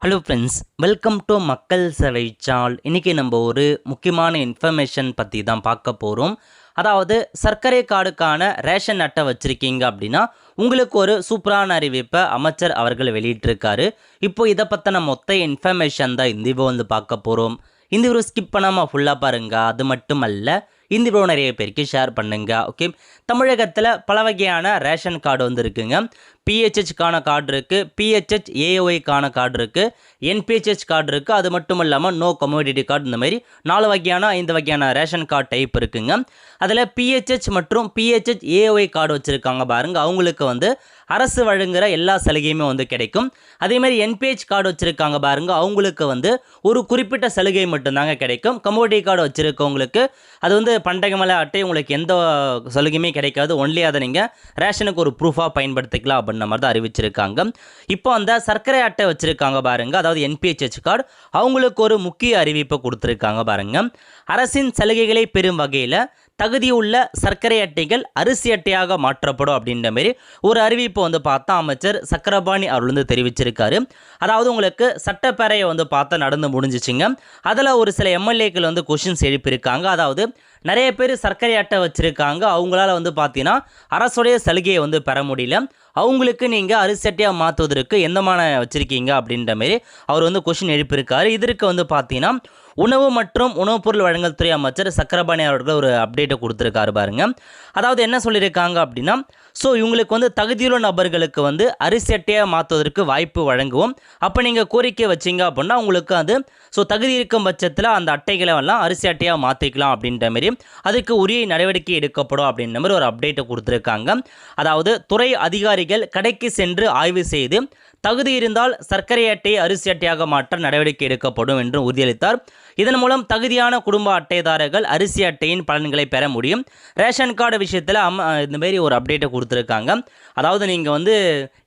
Hello friends, welcome to மக்கள் சேவை சால். இன்றைக்கி நம்ம ஒரு முக்கியமான இன்ஃபர்மேஷன் பற்றி தான் பார்க்க போகிறோம். அதாவது சர்க்கரை கார்டுக்கான ரேஷன் அட்டை வச்சுருக்கீங்க அப்படின்னா உங்களுக்கு ஒரு சூப்பரான அறிவிப்பை அமைச்சர் அவர்கள் வெளியிட்டிருக்காரு. இப்போ இதை பற்றின மொத்த இன்ஃபர்மேஷன் தான் இந்த வீடியோ வந்து பார்க்க போகிறோம். இந்த வீடியோ ஸ்கிப் பண்ணாமல் ஃபுல்லாக பாருங்கள். அது மட்டும் அல்ல, இந்த வீடியோ நிறைய பேருக்கு ஷேர் பண்ணுங்க. ஓகே, தமிழகத்தில் பல வகையான ரேஷன் கார்டு வந்து இருக்குங்க. பிஹெச்ஹெச்க்கான கார்டு இருக்குது, பிஹெச்ஹெச் ஏஒய்க்கான கார்டு இருக்குது, என்பிஹெச்ஹெச் கார்டு இருக்குது. அது மட்டும் இல்லாமல் நோ கமோடிட்டி கார்டு, இந்த மாதிரி 4 வகையான 5 வகையான ரேஷன் கார்டு டைப் இருக்குங்க. அதில் பிஹெச்ஹெச் மற்றும் பிஹெச்ஹெச் ஏஒய் கார்டு வச்சுருக்காங்க பாருங்க, அவங்களுக்கு வந்து அரசு வழங்குகிற எல்லா சலுகையுமே வந்து கிடைக்கும். அதேமாதிரி என்பிஹெச் கார்டு வச்சுருக்காங்க பாருங்க, அவங்களுக்கு வந்து ஒரு குறிப்பிட்ட சலுகை மட்டும்தாங்க கிடைக்கும். கமோடிட்டி கார்டு வச்சுருக்கவங்களுக்கு அது வந்து பண்டகமலை அட்டை, உங்களுக்கு எந்த சலுகையுமே கிடைக்காது. ஒன்லி அதை நீங்கள் ரேஷனுக்கு ஒரு ப்ரூஃபாக பயன்படுத்திக்கலாம் அப்படின்ற மாதிரி தான் அறிவிச்சிருக்காங்க. இப்போ அந்த சர்க்கரை அட்டை வச்சுருக்காங்க பாருங்க, அதாவது என்பிஹெச்ஹெச் கார்டு, அவங்களுக்கு ஒரு முக்கிய அறிவிப்பை கொடுத்துருக்காங்க பாருங்க. அரசின் சலுகைகளை பெறும் வகையில் தகுதியுள்ள சர்க்கரை அட்டைகள் அரிசி அட்டையாக மாற்றப்படும் அப்படின்ற மாதிரி ஒரு அறிவிப்பு வந்து பார்த்தா அமைச்சர் சக்கரபாணி அவர் வந்து தெரிவிச்சிருக்காரு. அதாவது உங்களுக்கு சட்டப்பேரவையை வந்து பார்த்தா நடந்து முடிஞ்சிச்சுங்க. அதில் ஒரு சில எம்எல்ஏக்கள் வந்து கொஷின்ஸ் எழுப்பியிருக்காங்க. அதாவது நிறைய பேர் சர்க்கரை அட்டை வச்சுருக்காங்க, அவங்களால வந்து பார்த்தீங்கன்னா அரசுடைய சலுகையை வந்து பெற முடியல. அவங்களுக்கு நீங்கள் அரிசி அட்டையாக மாற்றுவதற்கு எந்தமான வச்சுருக்கீங்க அப்படின்ற மாதிரி அவர் வந்து கொஷின் எழுப்பியிருக்காரு. இதற்கு வந்து பார்த்தீங்கன்னா உணவு மற்றும் உணவுப் பொருள் வழங்கல் துறை அமைச்சர் சக்கரபாணி அவர்கள் ஒரு அப்டேட்டை கொடுத்துருக்காரு பாருங்க. அதாவது என்ன சொல்லியிருக்காங்க அப்படின்னா, ஸோ இவங்களுக்கு வந்து தகுதியுள்ள நபர்களுக்கு வந்து அரிசி அட்டையாக மாற்றுவதற்கு வாய்ப்பு வழங்குவோம். அப்போ நீங்கள் கோரிக்கை வச்சிங்க அப்படின்னா உங்களுக்கு அது தகுதி இருக்கும் பட்சத்தில் அந்த அட்டைகளை எல்லாம் அரிசி அட்டையாக மாற்றிக்கலாம் அப்படின்ற மாதிரி அதுக்கு உரிய நடவடிக்கை எடுக்கப்படும் அப்படின்ற மாதிரி ஒரு அப்டேட்டை கொடுத்துருக்காங்க. அதாவது துறை அதிகாரிகள் கடைக்கு சென்று ஆய்வு செய்து தகுதி இருந்தால் சர்க்கரை அட்டையை அரிசி அட்டையாக மாற்ற நடவடிக்கை எடுக்கப்படும் என்று உறுதியளித்தார். இதன் மூலம் தகுதியான குடும்ப அட்டைதாரர்கள் அரிசி அட்டையின் பலன்களை பெற முடியும். ரேஷன் கார்டு விஷயத்தில் இந்த மாதிரி ஒரு அப்டேட்டை கொடுத்துருக்காங்க. அதாவது நீங்கள் வந்து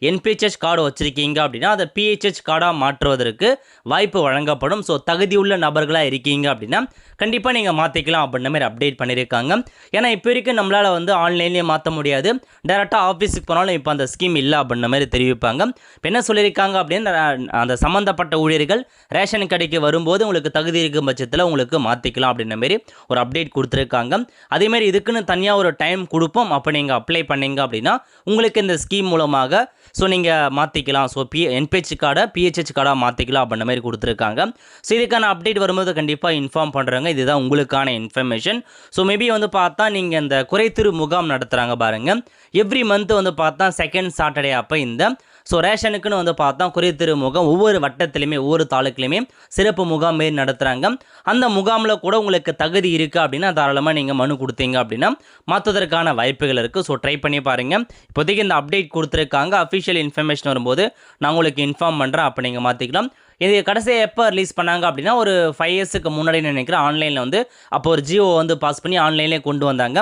என்பிஹெச்ஹெச் கார்டு வச்சுருக்கீங்க அப்படின்னா அதை பிஹெச்ஹெச் கார்டாக மாற்றுவதற்கு வாய்ப்பு வழங்கப்படும். தகுதியுள்ள நபர்களாக இருக்கீங்க அப்படின்னா கண்டிப்பாக நீங்கள் மாற்றிக்கலாம் அப்படின்ற மாதிரி அப்டேட் பண்ணியிருக்காங்க. ஏன்னா இப்போ வரைக்கும் நம்மளால் வந்து ஆன்லைன்லேயே மாற்ற முடியாது, டேரெக்டாக ஆஃபீஸுக்கு போனாலும் இப்போ அந்த ஸ்கீம் இல்லை அப்படின்ற மாதிரி தெரிவிப்பாங்க. இப்போ என்ன சொல்லியிருக்காங்க அப்படின்னு, அந்த சம்மந்தப்பட்ட ஊழியர்கள் ரேஷன் கடைக்கு வரும்போது உங்களுக்கு தகுதி இருக்கும் பட்சத்தில் உங்களுக்கு மாற்றிக்கலாம் அப்படின்ற மாதிரி ஒரு அப்டேட் கொடுத்துருக்காங்க. அதேமாதிரி இதுக்குன்னு தனியாக ஒரு டைம் கொடுப்போம். அப்போ நீங்கள் அப்ளை பண்ணீங்க அப்படின்னா உங்களுக்கு இந்த ஸ்கீம் மூலமாக நீங்கள் மாற்றிக்கலாம். என்பிஹெச் கார்டை பிஹெச்ஹெச் கார்டாக மாற்றிக்கலாம் அப்படின்ற மாதிரி கொடுத்துருக்காங்க. இதுக்கான அப்டேட் வரும்போது கண்டிப்பாக இன்ஃபார்ம் பண்ணுறாங்க. இதுதான் உங்களுக்கான இன்ஃபர்மேஷன். மேபி வந்து பார்த்தா நீங்கள் இந்த குறைத்திரு முகாம் நடத்துகிறாங்க பாருங்கள், எவ்ரி மந்த் வந்து பார்த்தா செகண்ட் சாட்டர்டே அப்போ இந்த ரேஷனுக்குன்னு வந்து பார்த்தா குறைத்திரு முகாம் ஒவ்வொரு வட்டத்திலையுமே ஒவ்வொரு தாலுக்குலையுமே சிறப்பு முகாம் மாரி நடத்துகிறாங்க. அந்த முகாமில் கூட உங்களுக்கு தகுதி இருக்குது அப்படின்னா தாராளமாக நீங்கள் மனு கொடுத்தீங்க அப்படின்னா மாற்றுவதற்கான வாய்ப்புகள் இருக்குது. ட்ரை பண்ணி பாருங்கள். இப்போதைக்கு இந்த அப்டேட் கொடுத்துருக்காங்க. அஃபிஷியல் இன்ஃபர்மேஷன் வரும்போது நான் உங்களுக்கு இன்ஃபார்ம் பண்ணுறேன். அப்போ நீங்கள் மாற்றிக்கலாம். இது கடைசியாக எப்போ ரிலீஸ் பண்ணாங்க அப்படின்னா ஒரு 5 இயர்ஸுக்கு முன்னாடி நினைக்கிறேன். ஆன்லைனில் வந்து அப்போ ஒரு ஜியோ வந்து பாஸ் பண்ணி ஆன்லைன்லேயே கொண்டு வந்தாங்க.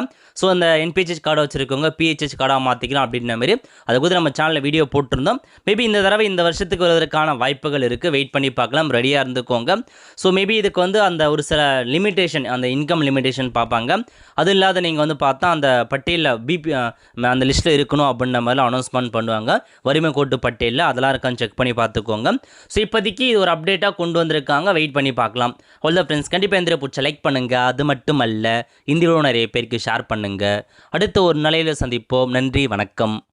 அந்த என்பிஹெச் கார்டு வச்சுருக்கவங்க பிஹெச்ஹெச் கார்டாக மாற்றிக்கலாம் அப்படின்ற மாதிரி அதை குறித்து நம்ம சேனலில் வீடியோ போட்டிருந்தோம். மேபி இந்த தடவை இந்த வருஷத்துக்கு வருவதற்கான வாய்ப்புகள் இருக்குது. வெயிட் பண்ணி பார்க்கலாம், ரெடியாக இருந்துக்கோங்க. மேபி இதுக்கு வந்து அந்த ஒரு சில லிமிட்டேஷன், அந்த இன்கம் லிமிட்டேஷன் பார்ப்பாங்க. அது இல்லாத நீங்கள் வந்து பார்த்தா அந்த பட்டியலில் பிபி அந்த லிஸ்ட்டில் இருக்கணும் அப்படின்ற மாதிரிலாம் அனௌன்ஸ்மெண்ட் பண்ணுவாங்க. வறுமை கோட்டு பட்டியலில் அதெல்லாம் இருக்கான்னு செக் பண்ணி பார்த்துக்கோங்க. இப்போதைக்கு இது ஒரு அப்டேட்டாக கொண்டு வந்திருக்காங்க. வெயிட் பண்ணி பார்க்கலாம். அவ்வளோ ஃப்ரெண்ட்ஸ், கண்டிப்பாக இந்த பிடிச்ச லைக் பண்ணுங்கள். அது மட்டும் அல்ல, இந்த வீடியோ நிறைய பேருக்கு ஷேர் பண்ணுங்கள். அடுத்த ஒரு நிலையில் சந்திப்போம். நன்றி, வணக்கம்.